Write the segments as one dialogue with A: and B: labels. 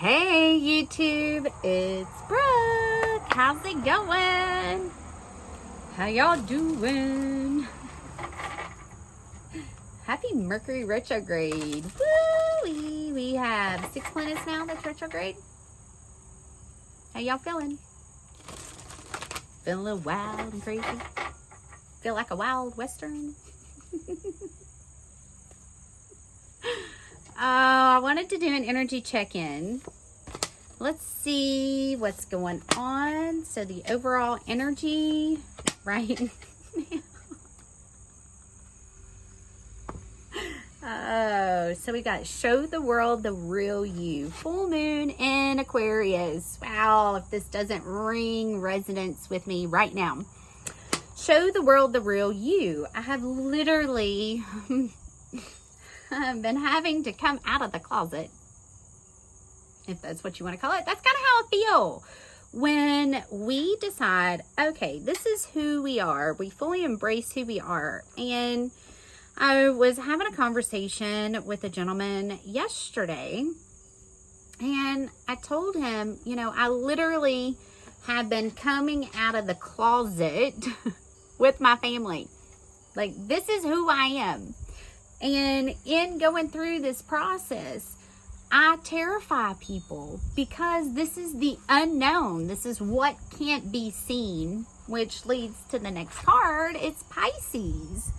A: Hey YouTube, it's Brooke. How's it going? How y'all doing? Happy Mercury retrograde. Woo! We have 6 planets now that's retrograde. How y'all feeling? Feeling a little wild and crazy? Feel like a wild western? I wanted to do an energy check-in. Let's see what's going on. So the overall energy right now. So we got show the world the real you. Full moon in Aquarius. Wow, if this doesn't ring resonance with me right now. Show the world the real you. I have literally I've been having to come out of the closet, if that's what you want to call it. That's kind of how I feel when we decide, okay, this is who we are. We fully embrace who we are. And I was having a conversation with a gentleman yesterday, and I told him, you know, I literally have been coming out of the closet with my family. Like, this is who I am. And in going through this process, I terrify people because this is the unknown. This is what can't be seen, which leads to the next card. It's Pisces.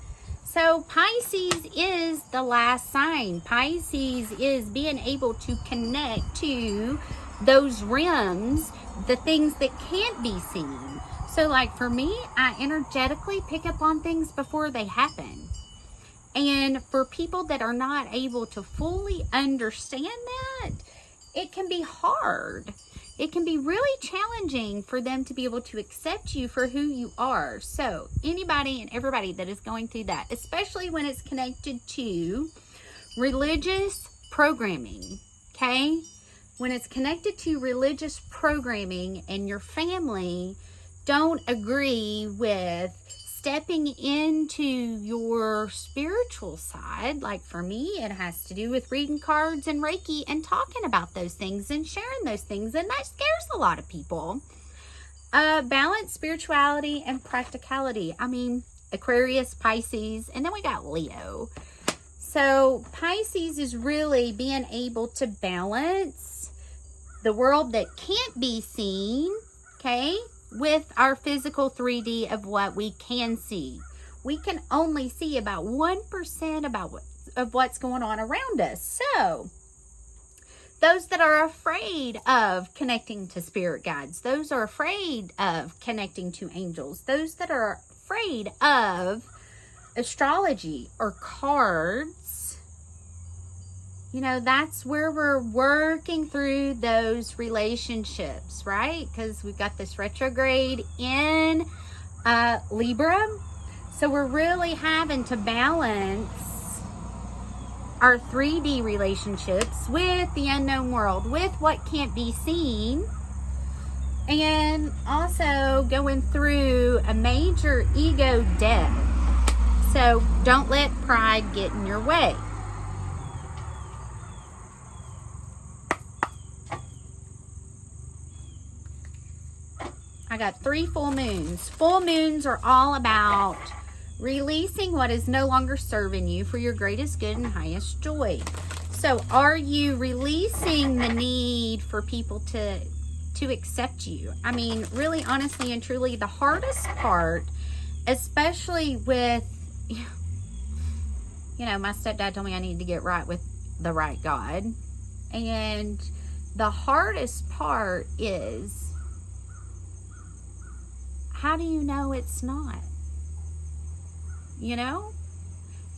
A: So Pisces is the last sign. Pisces is being able to connect to those realms, the things that can't be seen. So like for me, I energetically pick up on things before they happen. And for people that are not able to fully understand that, it can be hard. It can be really challenging for them to be able to accept you for who you are. So anybody and everybody that is going through that, especially when it's connected to religious programming, okay? When it's connected to religious programming and your family don't agree with stepping into your spiritual side, like for me, it has to do with reading cards and Reiki and talking about those things and sharing those things, and that scares a lot of people. Balance spirituality and practicality. I mean, Aquarius, Pisces, and then we got Leo. So Pisces is really being able to balance the world that can't be seen, okay, with our physical 3D of what we can see. We can only see about 1% of what's going on around us. So those that are afraid of connecting to spirit guides, those are afraid of connecting to angels, those that are afraid of astrology or cards, you know, that's where we're working through those relationships, right? Because we've got this retrograde in Libra. So we're really having to balance our 3D relationships with the unknown world, with what can't be seen, and also going through a major ego death. So don't let pride get in your way. I got 3 full moons. Full moons are all about releasing what is no longer serving you for your greatest good and highest joy. So are you releasing the need for people to accept you? I mean, really, honestly, and truly, the hardest part, especially with, you know, my stepdad told me I needed to get right with the right God. And the hardest part is, how do you know it's not? You know?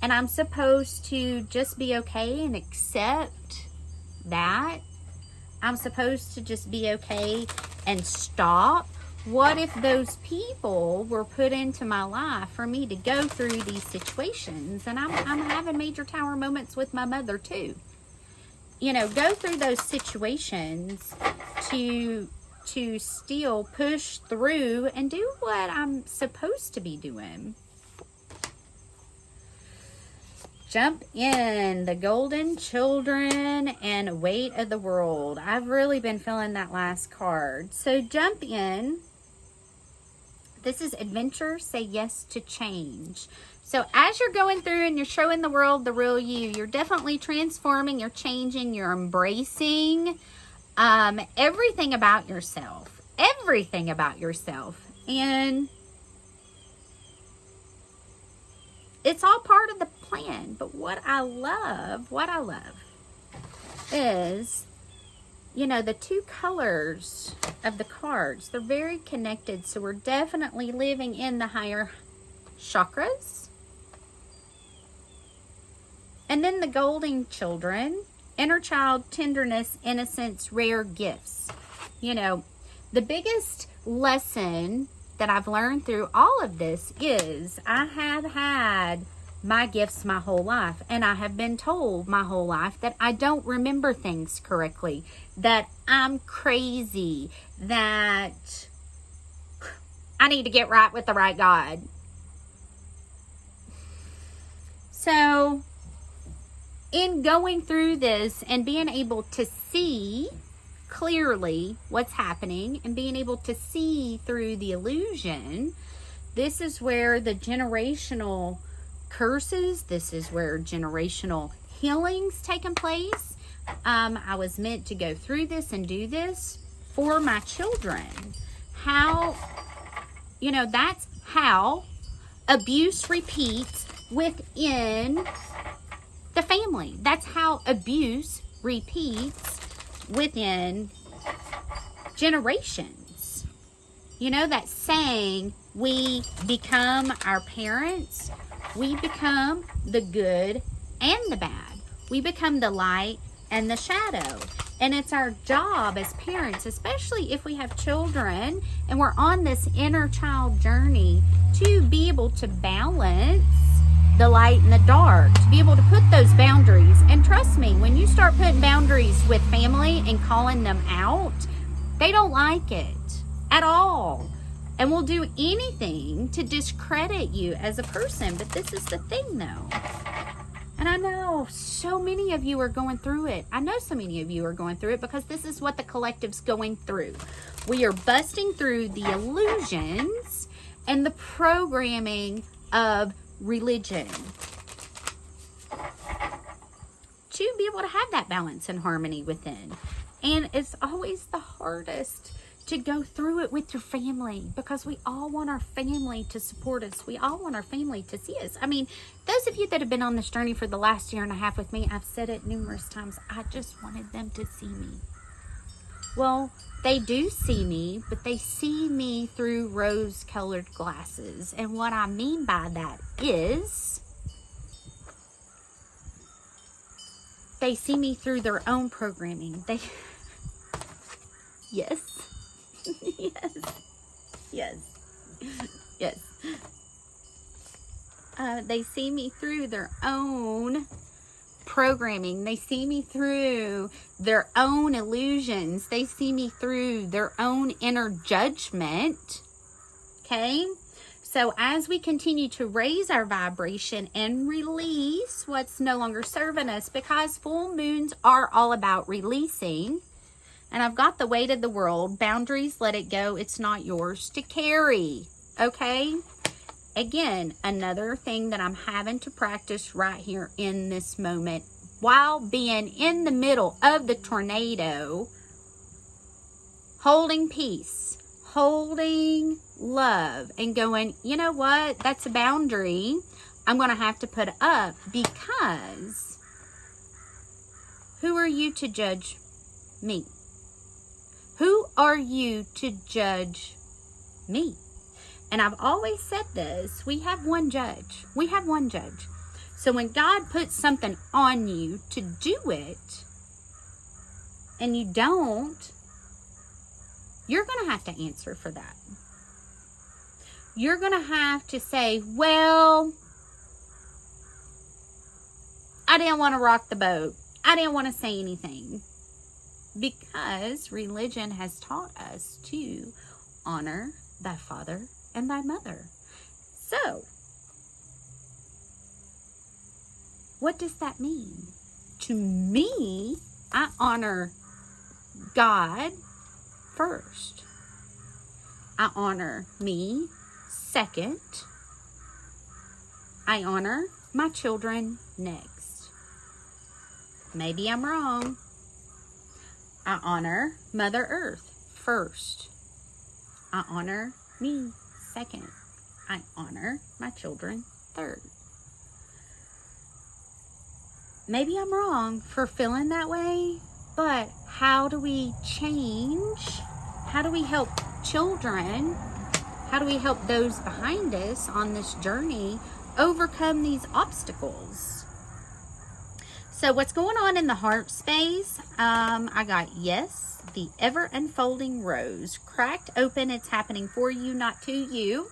A: And I'm supposed to just be okay and accept that. I'm supposed to just be okay and stop. What if those people were put into my life for me to go through these situations? And I'm having major tower moments with my mother too. You know, go through those situations to still push through and do what I'm supposed to be doing. jump in. The golden children and weight of the world. I've really been feeling that last card. So jump in. This is adventure. Say yes to change. So as you're going through and you're showing the world the real you, you're definitely transforming, you're changing, you're embracing everything about yourself. Everything about yourself. And it's all part of the plan. But what I love is, you know, the two colors of the cards, they're very connected. So we're definitely living in the higher chakras. And then the golden children, inner child, tenderness, innocence, rare gifts. You know, the biggest lesson that I've learned through all of this is I have had my gifts my whole life, and I have been told my whole life that I don't remember things correctly, that I'm crazy, that I need to get right with the right God. So in going through this and being able to see clearly what's happening and being able to see through the illusion, this is where the generational curses, this is where generational healings taking place. I was meant to go through this and do this for my children. How, you know, that's how abuse repeats within the family. That's how abuse repeats within generations. You know that saying, we become our parents. We become the good and the bad. We become the light and the shadow. And it's our job as parents, especially if we have children and we're on this inner child journey, to be able to balance the light and the dark, to be able to put those boundaries. And trust me, when you start putting boundaries with family and calling them out, they don't like it at all, and will do anything to discredit you as a person. But this is the thing though, and I know so many of you are going through it. I know so many of you are going through it because this is what the collective's going through. We are busting through the illusions and the programming of religion to be able to have that balance and harmony within. And it's always the hardest to go through it with your family, because we all want our family to support us. We all want our family to see us. I mean, those of you that have been on this journey for the last year and a half with me, I've said it numerous times, I just wanted them to see me. Well, they do see me, but they see me through rose-colored glasses. And what I mean by that is they see me through their own programming. Yes. They see me through their own programming. They see me through their own illusions. They see me through their own inner judgment. Okay? So as we continue to raise our vibration and release what's no longer serving us, because full moons are all about releasing. And I've got the weight of the world. Boundaries, let it go. It's not yours to carry. Okay? Again, another thing that I'm having to practice right here in this moment, while being in the middle of the tornado, holding peace, holding love, and going, you know what? That's a boundary I'm going to have to put up, because who are you to judge me? Who are you to judge me? And I've always said this, we have one judge. We have one judge. So when God puts something on you to do it, and you don't, you're going to have to answer for that. You're going to have to say, well, I didn't want to rock the boat. I didn't want to say anything. Because religion has taught us to honor thy father and thy mother. So, What does that mean? To me, I honor God first. I honor me second. I honor my children next. Maybe I'm wrong. I honor Mother Earth first. I honor me second. I honor my children third. Maybe I'm wrong for feeling that way, but how do we change? How do we help children? How do we help those behind us on this journey overcome these obstacles? So what's going on in the heart space? I got yes, the ever unfolding rose. Cracked open, it's happening for you, not to you.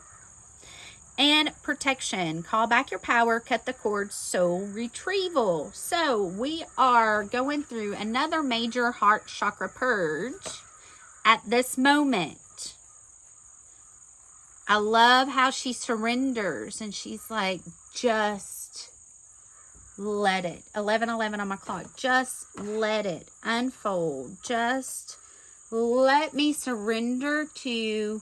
A: And protection, call back your power, cut the cords, soul retrieval. So we are going through another major heart chakra purge at this moment. I love how she surrenders and she's like, just let it. 11:11 on my clock. Just let it unfold. Just let me surrender to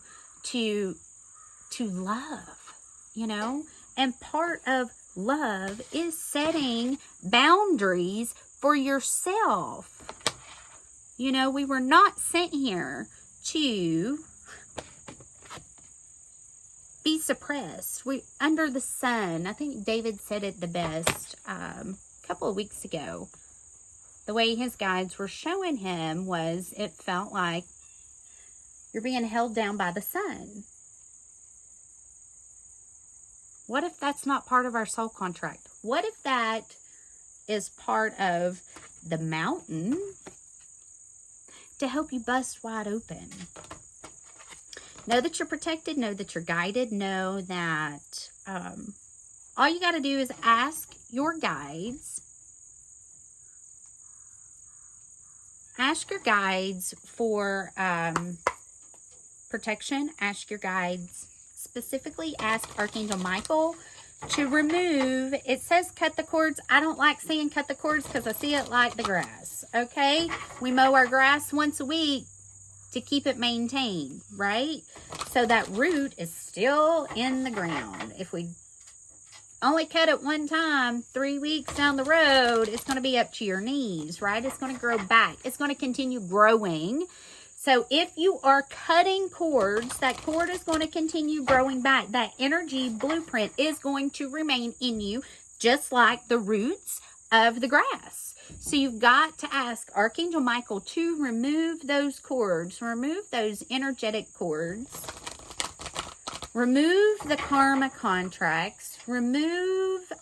A: love, you know? And part of love is setting boundaries for yourself. You know, we were not sent here to be suppressed. We under the sun. I think David said it the best a couple of weeks ago. The way his guides were showing him was it felt like you're being held down by the sun. What if that's not part of our soul contract? What if that is part of the mountain to help you bust wide open? Know that you're protected. Know that you're guided. Know that all you got to do is ask your guides. Ask your guides for protection. Ask your guides. Specifically, ask Archangel Michael to remove. It says cut the cords. I don't like saying cut the cords because I see it like the grass. Okay? We mow our grass once a week to keep it maintained, right? So that root is still in the ground. If we only cut it one time, 3 weeks down the road, it's going to be up to your knees, right? It's going to grow back. It's going to continue growing. So if you are cutting cords, that cord is going to continue growing back. That energy blueprint is going to remain in you, just like the roots of the grass. So you've got to ask Archangel Michael to remove those cords, remove those energetic cords, remove the karma contracts, remove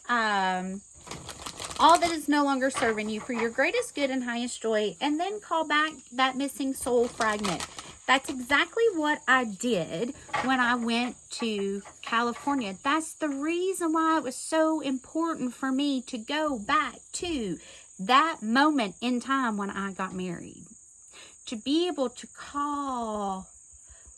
A: all that is no longer serving you for your greatest good and highest joy, and then call back that missing soul fragment. That's exactly what I did when I went to California. That's the reason why it was so important for me to go back to that moment in time when I got married. To be able to call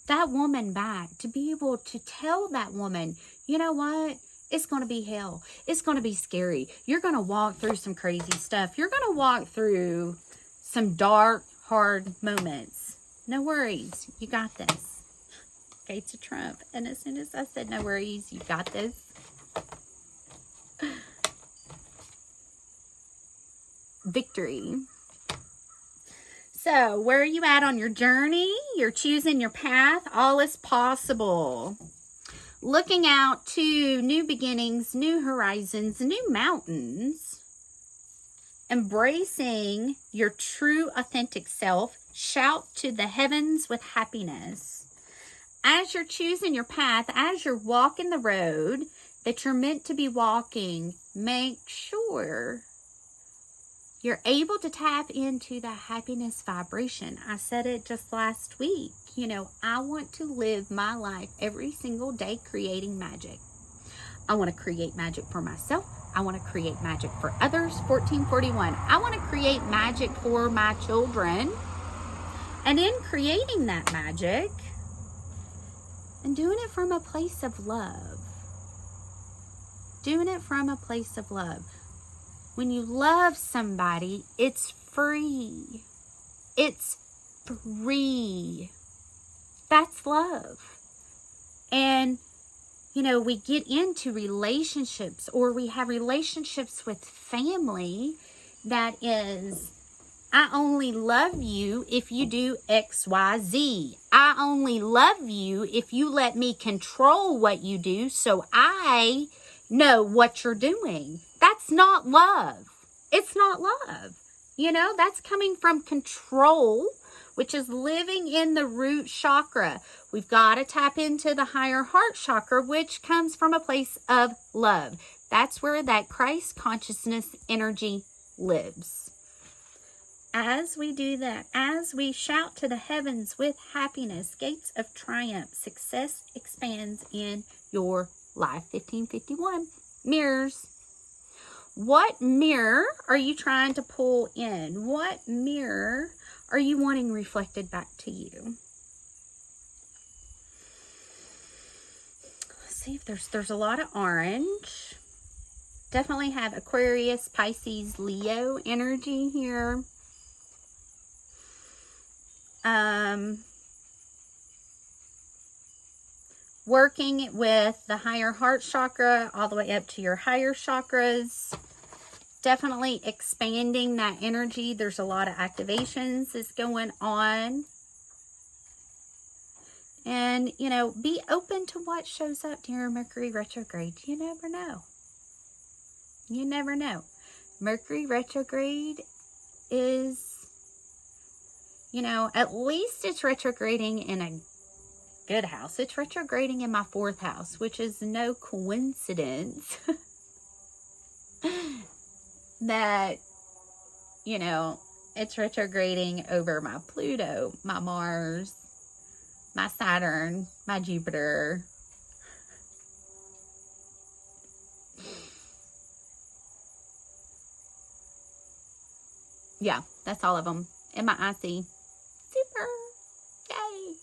A: that woman back, to be able to tell that woman, you know what? It's going to be hell. It's going to be scary. You're going to walk through some crazy stuff. You're going to walk through some dark, hard moments. No worries. You got this. Gates of Trump. And as soon as I said no worries, you got this. Victory. So, where are you at on your journey? You're choosing your path. All is possible. Looking out to new beginnings, new horizons, new mountains. Embracing your true, authentic self. Shout to the heavens with happiness. As you're choosing your path, as you're walking the road that you're meant to be walking, make sure you're able to tap into the happiness vibration. I said it just last week. You know, I want to live my life every single day creating magic. I want to create magic for myself. I want to create magic for others. 1441. I want to create magic for my children. And in creating that magic and doing it from a place of love. Doing it from a place of love. When you love somebody, it's free. It's free. That's love. And, you know, we get into relationships, or we have relationships with family that is, I only love you if you do X, Y, Z. I only love you if you let me control what you do so I know what you're doing. That's not love. It's not love. You know, that's coming from control, which is living in the root chakra. We've got to tap into the higher heart chakra, which comes from a place of love. That's where that Christ consciousness energy lives. As we do that, as we shout to the heavens with happiness, gates of triumph, success expands in your life. 1551. Mirrors. What mirror are you trying to pull in? What mirror are you wanting reflected back to you? Let's see if there's a lot of orange. Definitely have Aquarius, Pisces, Leo energy here. Working with the higher heart chakra all the way up to your higher chakras. Definitely expanding that energy. There's a lot of activations that's going on. And, you know, be open to what shows up during Mercury retrograde. You never know. You never know. Mercury retrograde is, you know, at least it's retrograding in a good house. It's retrograding in my 4th house, which is no coincidence that, you know, it's retrograding over my Pluto, my Mars, my Saturn, my Jupiter. Yeah, that's all of them. And my IC. Super. Yay.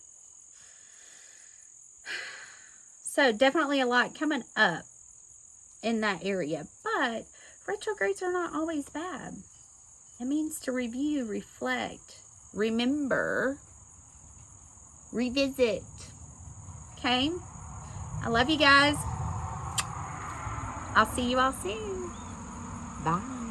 A: So definitely a lot coming up in that area. But retrogrades are not always bad. It means to review, reflect, remember, revisit. Okay? I love you guys. I'll see you all soon. Bye.